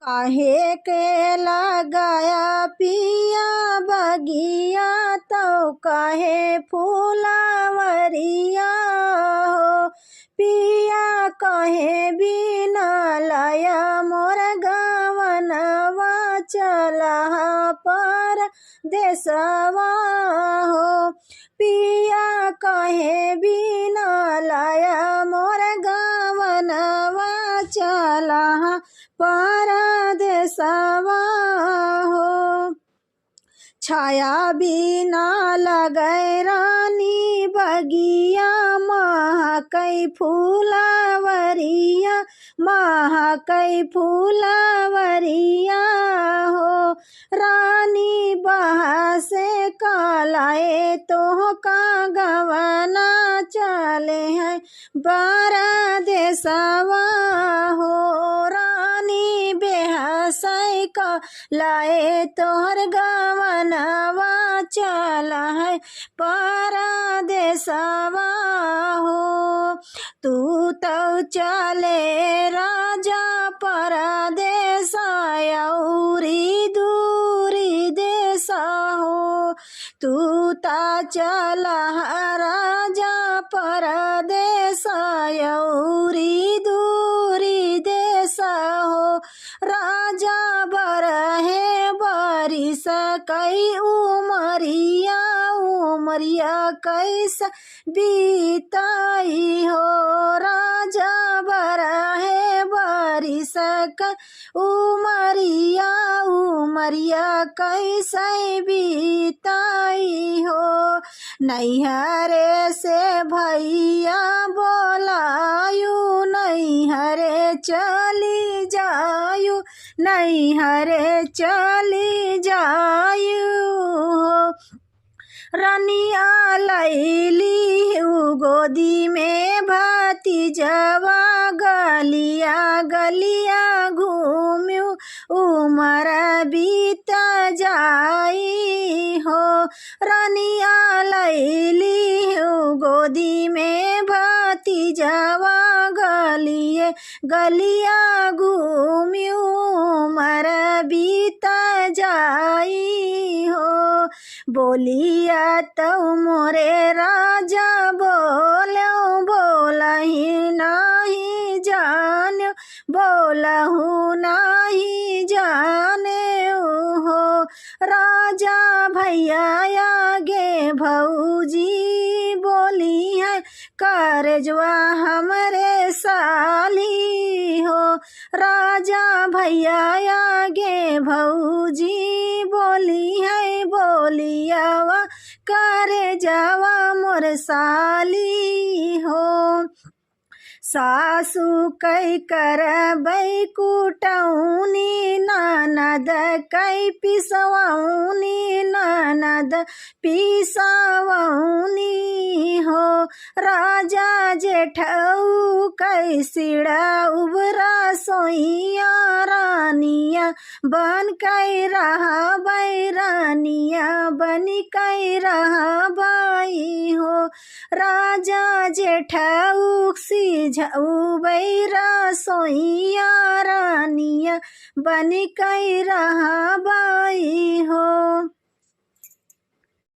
काहे के लगाया पिया बगिया तो काहे फूलावरिया हो। पिया कहे बिना लाया मोर गवनवा चला पर देसवा हो। पिया कहे बिना लाया मोर गवनवा चला परदेसवा हो। छाया बिना लगे रानी बगिया महकै फूलावरिया महकै फूलावरिया हो। रानी बहसे कालाए तो का गवना चले हैं परदेसवा हो। रानी बेहसै का लाए तोहर गवनवा चला है परदेसवा हो। तू तो चले राजा परदेस औरी दूरी देश हो। तू ता चला राजा परदेस औरी दूरी देश हो। राजा बरहे बारिश कई उमरिया उमरिया कैस बीताई हो। राजा बरहे बारिश कई उमरिया उमरिया कैसे बीताई हो। नैहरे से भैया बोलायू नैहरे चली जायू नैहरे चली जायू हो। रनिया लैली गोदी में भतीजवा गलिया गलिया घूम्यू उमर बीत जाई हो। रनिया लैली गोदी में भतीजवा गलिए गलिया घूम्यू उमर बीत जाई हो। बोलिया तो मोरे राजा बोलो बोलही नाही जान बोलहू नाही जाने हो। राजा भैया आगे भौजी बोली है करजवा हमरे साली हो। राजा भैया आगे भौजी बोली है बोलियावा करे जावा मोर साली हो। सासु कई करबै कुटौनी ननद कई पिसवौनी ननद पिसवौनी हो। राजा जेठऊ कई सिड़ा उबरा सोइया रानिया बन कई रहबै रानिया बनी कई रहबै हो। राजा जेठऊ सिझऊ बैरा सोइया रानिया बनी कई रहबै हो।